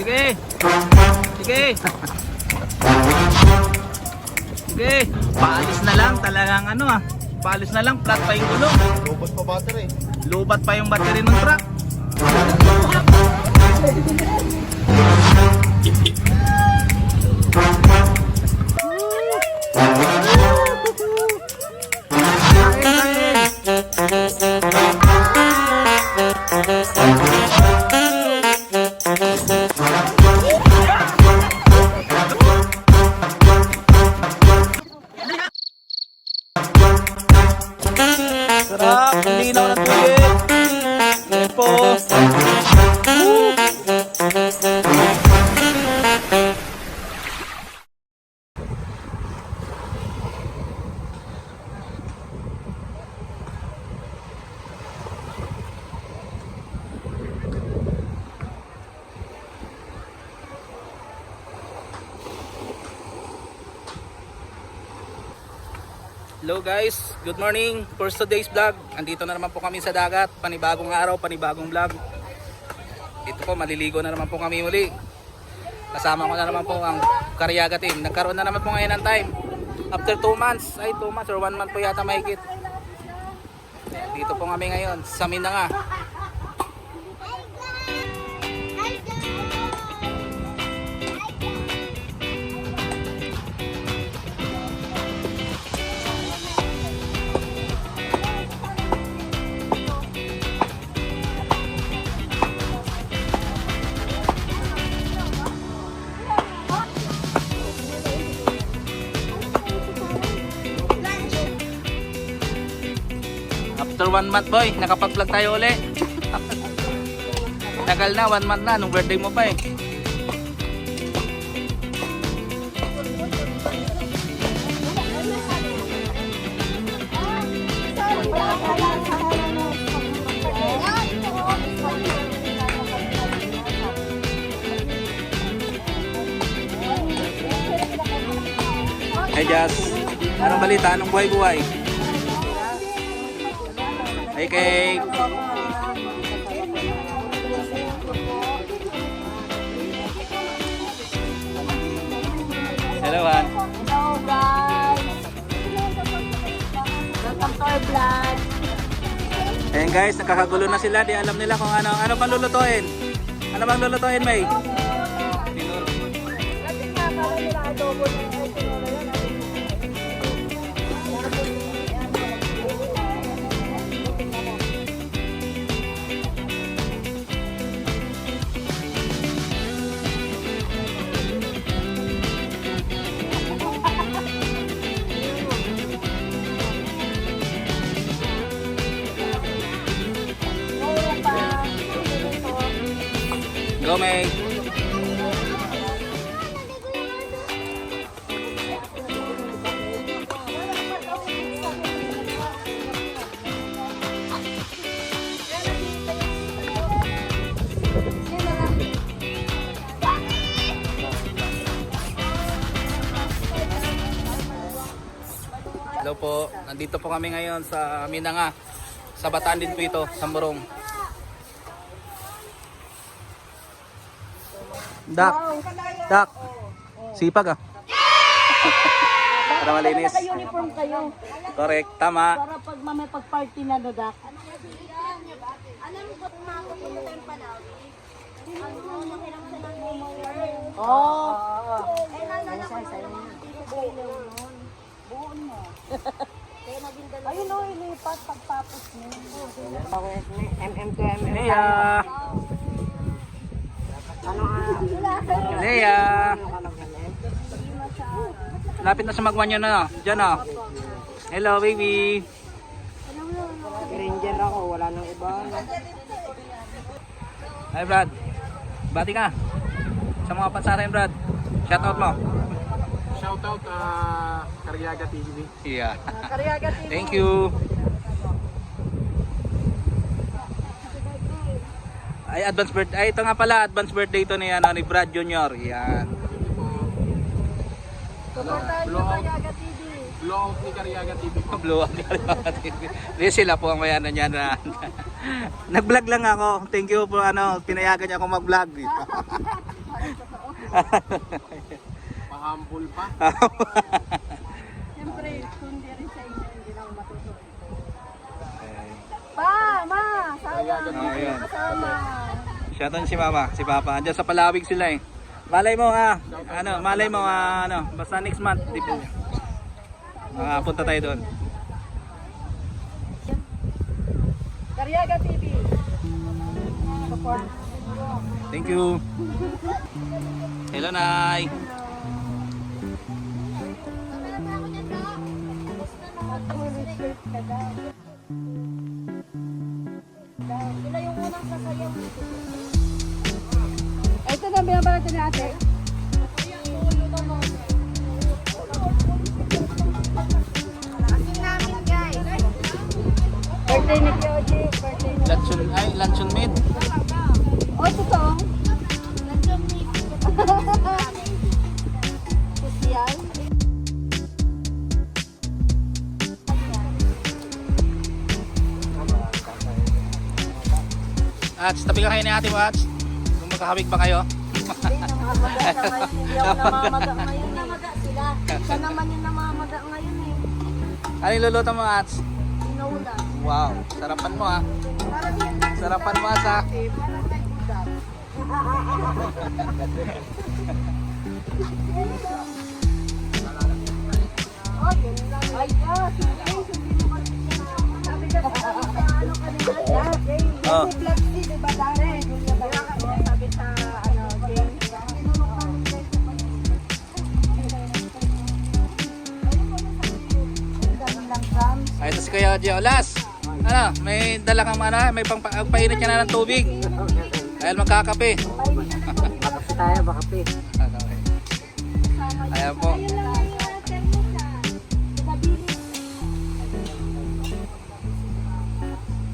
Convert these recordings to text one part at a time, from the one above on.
Sige. Sige. Sige. Paalis na lang talagang ano ah. Paalis na lang, flat pa yung gulong. Lobot pa battery. Lubat pa yung battery ng truck. Sarap, hindi na ako natuyit. Yan po. Hello guys, good morning. For today's vlog, andito na naman po kami sa dagat. Panibagong araw, panibagong vlog. Dito po, maliligo na naman po kami muli. Kasama ko na naman po ang Karyaga team. Nagkaroon na naman po ngayon ng time. After 2 months, ay 2 months or 1 month po yata mahigit. Dito po kami ngayon, sa Minanga. After 1 month boy, nakapag-vlog tayo uli. Tagal na, 1 month na, nung birthday mo pa eh. Hey Jazz, anong balita? Anong buhay-buhay? Hey Cake! Hello Han! Hello guys! Welcome to our vlog! Ayan guys, nakakagulo na sila. Di alam nila kung ano. Ano bang lulutuin? Ano bang lulutuin, May? Kasi nga, para nila adobo na yung Go May! Hello po, nandito po kami ngayon sa Minanga. Sa Bataan din po ito, sa Morong. Dak, sipag ah. Para malinis. naka-uniform kayo. Correct, tama. Para pag mamay pag-party na no, Dak. Oh. Ayun o, ilipat pagtapos mo. MM to MM. Leia! Leia! Lapit na sa magwanyo na. Diyan ah. Hello baby! Ranger ako, wala nang iba. Hi Brad! Bati ka! Sa mga pansarayan Brad. Shoutout mo! Shoutout Karyaga TV. Yeah. Karyaga TV. Thank you! Ay, advance birthday. Ay, ito nga pala, advance birthday ito ni, ni Brad Jr. Yan. Suportahan nyo Karyaga TV. Blow out ni Karyaga TV. Blow up. Hindi sila po ang mayanan niya na. Nag-vlog lang ako. Thank you po, pinayagan niya ako mag-vlog. Mahambol pa. Siyempre, kundi rin sa inyo, hindi na ako matutuloy. Pa, ma, Ayun. sama. Siya si mama, si papa. Andiyan sa Palawig sila eh. Malay mo basta next month. Punta tayo doon. Karyaga TV. Support. Thank you. Hello, Nay. Sila yung unang sasayaw dito. Ito na binabalatan ni ate. Asin namin guys. Birthday ni Kyoji. Birthday ni Luncheon meat. Oh, totoo. Nandiyan meet. Social. Ats, tabi ka kayo ni ate mo, Ats. Kung magkahawig pa kayo. Namamaga na ngayon. Hindi ako namamaga ngayon. Namaga sila. Siya naman yung namamaga ngayon eh. Ano yung luluto mo, Ats? Sinula. Wow, sarapan mo ha. Para din. Sarapan mo, Ats ha. Oh, yun lang. Ay, hindi mo kasi sabi ka sa ano kanina. Oh. Kasi flexi, di ba dati? Sabi sa ano, James. Ay, ito si Kuya Oji. Olas, ano, may dala kang may painit ka na ng tubig. Dahil magkakape. Bakape tayo, bakape. Okay. Ayan po.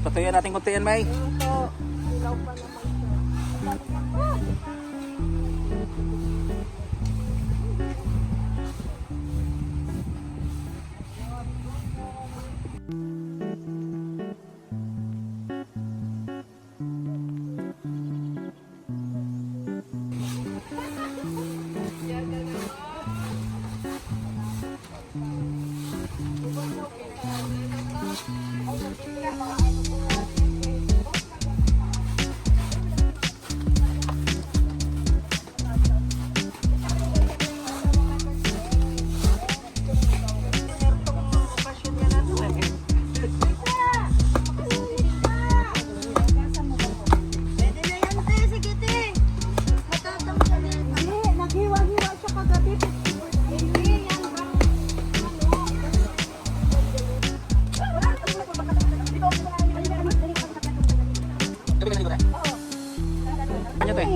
Patuyan natin kuntian, May. Ilaw pa naman siya. Ano to eh?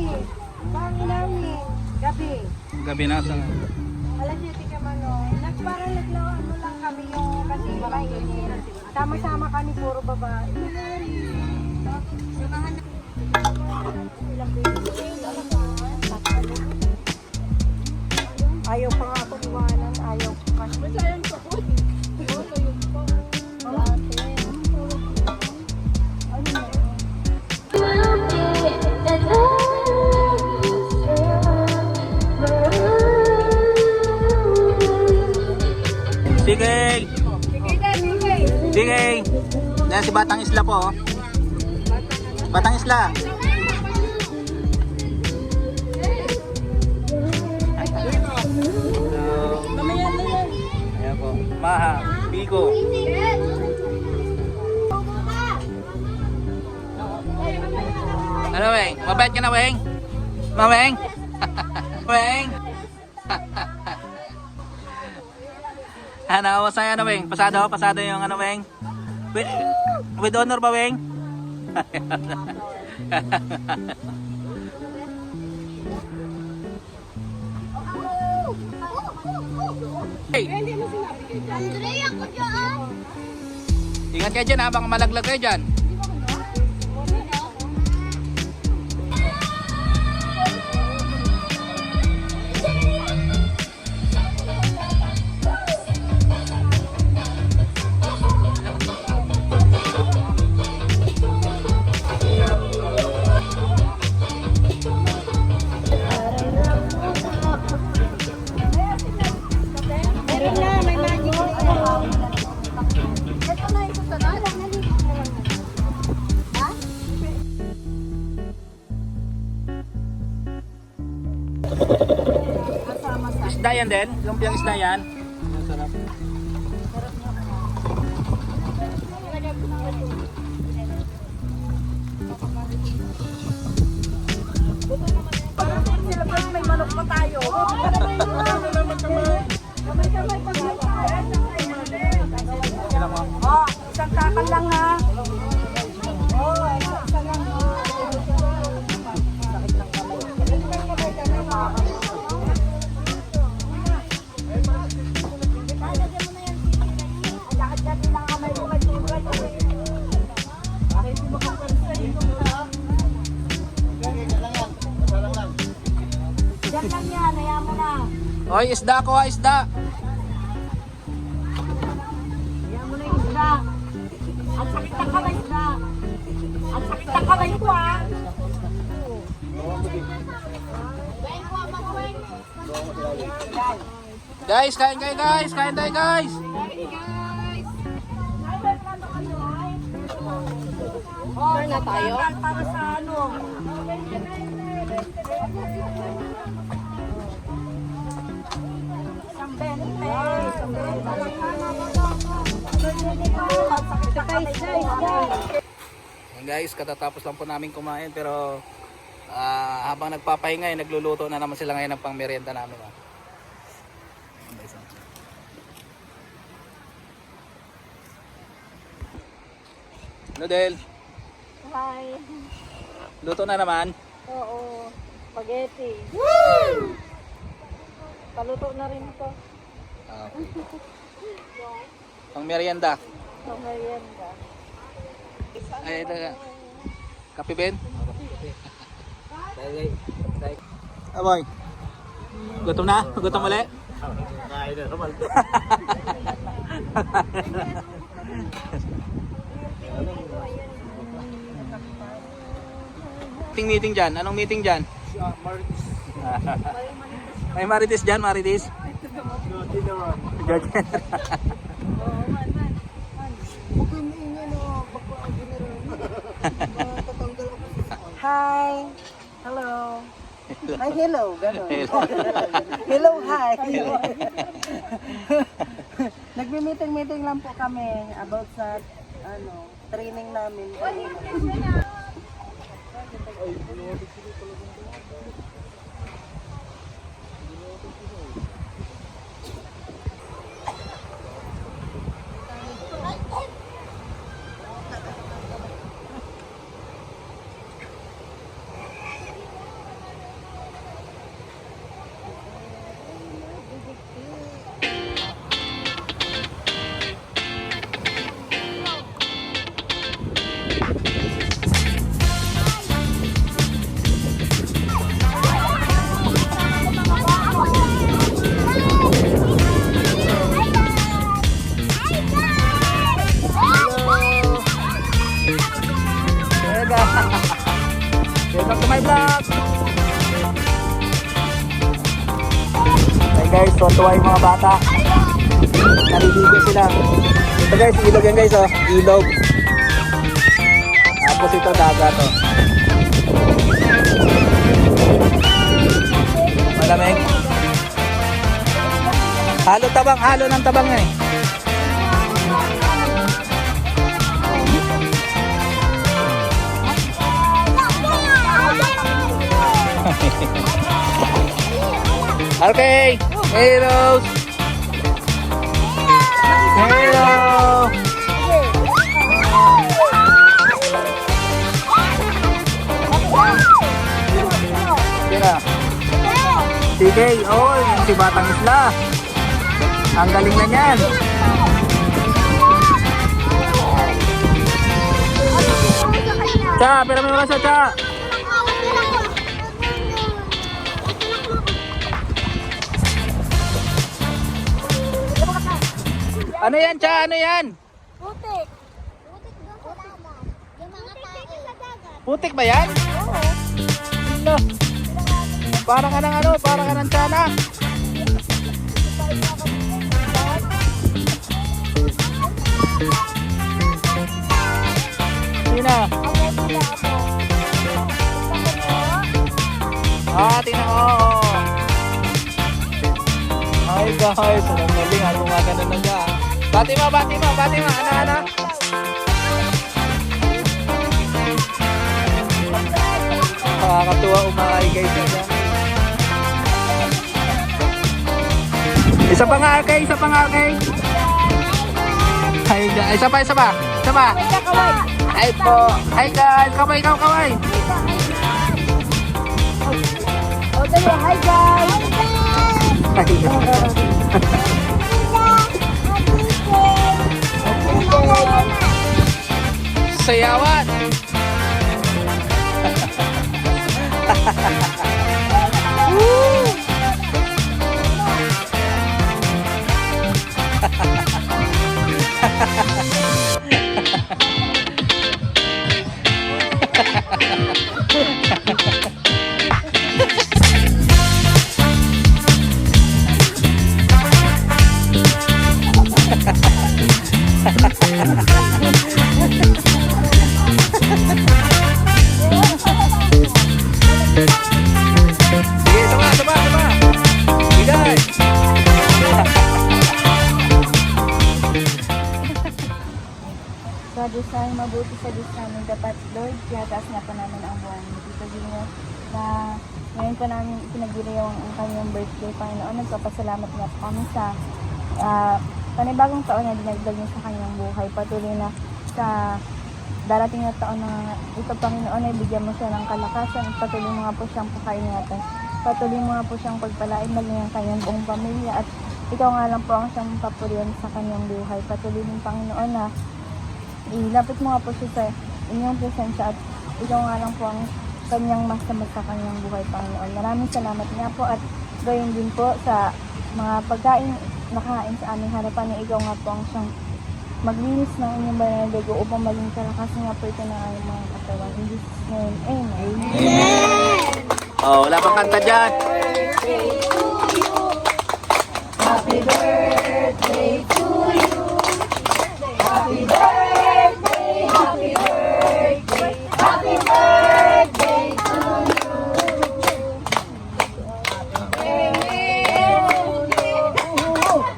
Gabi. Gabi na sa... Alas 7 ka man, no? Parang naglawan mo lang kami yung kasi mainit. Sama-sama kami, puro babae. Ayaw pa nga ako iwanan. Ayaw ko kasi. Masayang ko po. Ito yun po. Ate. Ano na yun? Sige! Sige! Yan si Batang Isla po. Oh. Batang Isla. Ayan po. Maha. Bigo. Ano, Weng? Mabait ka na, Weng? Weng? Weng? Ano, masaya na, Weng? Pasado yung ano, Weng? With honor ba, Weng? Hey! Andrea, ko dyan! Ingat kayo dyan ha, baka malaglag kayo dyan. Kasama sa Isda yan din? Lumpiang isda yan? Masarap. may manok pa tayo. Kamay-kamay pa tayo. Oh, isang kakal lang ha. Oh, isa lang. Diyan lang yan, hayaan mo na. Oy, isda ko ha, isda. Hayaan mo na yung isda. Ang sakit ng kamay, isda. Ang sakit ng kamay ko ha. Guys, kain kayo guys. Kain tayo guys. Oh, na tayo? Para sa ano? Isang 20. Ayan guys, katatapos lang po namin kumain pero habang nagpapahinga nagluluto na naman sila ngayon ng pang merienda namin. Nodel, Hi. luto na naman. Oo. Spaghetti. Paluto na rin ito. Okay. Pang merienda. Sa merienda. Ay, ito. Kape Ben? Aboy. Gutom na? Gutom ulit? Kain na naman. Meeting dyan. Anong meeting dyan? May Marites dyan, Marites? Hi. Hello. Ay, hello. Gano'n. Hello, hi. Nagmi-meeting lang po kami about sa training namin. Welcome to my vlog! Hey guys, tuwa yung mga bata. Naliligo sila. Ito guys, ilog yan guys oh. Ilog. Tapos ito dagat oh. Malamig. Halo tabang, halo ng tabang eh. Okay, heroes. Hello. Sino? Sige, oh, si Batang Isla. Ang galing na niyan. Cha, pero may mga Cha. Ano yan, Cha? Ano yan? Putik. Putik ba yan? Oo. Parang ka ng ano? Parang ka ng tsana. Sina? Ah, tingnan ko. Hi guys, anong galing, ano nga ganun na siya. Bati mo, ana. Nakakatuwa umakay guys na siya. Isa pa nga kay. Hi guys, isa pa. Hi po. Hi guys, kaway. Hi guys! Sayawan. Sige, sama. Bigay. Sa Diyos namin, mabuti sa Diyos namin dapat, Lord, kaya taas na po namin ang buwan ni Tito Gino na ngayon po namin ipinagbili ang kanyang birthday, Panginoon. Nagpapasalamat nga po kami sa panibagong taon na dinagdag niyo sa kanyang buhay. Patuloy na sa darating na taon na ito, Panginoon, ay bigyan mo siya ng kalakasan at patuloy mo nga po siyang pakaingatan. Patuloy mo nga po siyang pagpalain maging ang kanyang buong pamilya at ikaw nga lang po ang siyang papurihan sa kanyang buhay. Patuloy mo, Panginoon, na ilapit mo nga po siya sa inyong presensya at ikaw nga lang po ang kanyang masama sa kanyang buhay, Panginoon. Maraming salamat nga po at gayon din po sa mga pagkain nakain sa aming harapan na ikaw nga po ang siyang maglinis ng inyong banal na dugo upang maging kalakas nga po ito ng aming mga katawan. In Jesus' name, Amen. Oh, wala pang kanta dyan. Happy birthday to you. Happy birthday, happy birthday, happy birthday to you.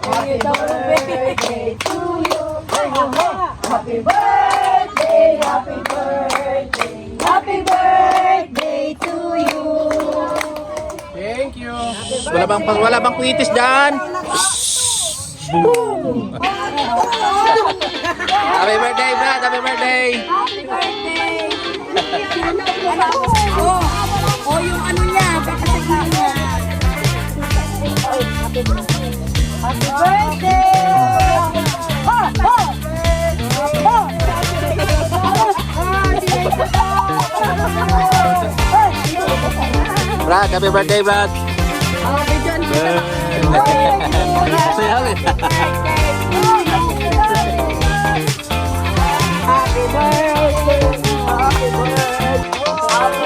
Happy birthday to you. Happy birthday, happy birthday, happy birthday to you. Thank you. Wala bang kwitis dyan? Happy birthday, Brad. Happy birthday. Happy birthday! O yung ano niya, kakasagin niya. Happy birthday! Happy birthday! Brad, happy birthday, Brad. Sayaw eh. Happy birthday! Happy birthday! Happy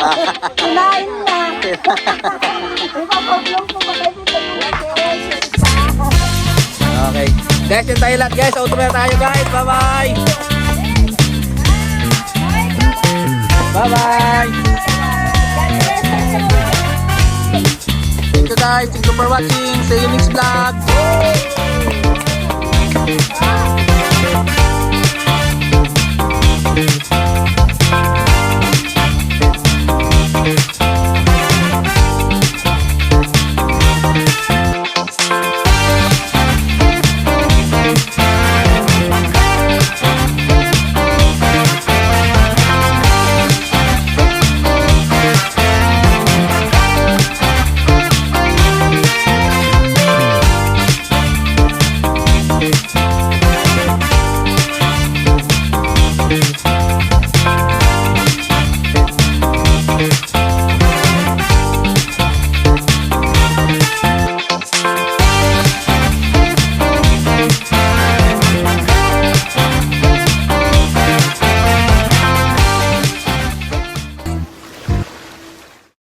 Kunain na. Ipapablong po ba kayo dito? Okay. Guys, yun tayo lahat guys. Outro na tayo guys. Bye-bye. Bye-bye. Thank you guys. Thank you for watching. See you next vlog.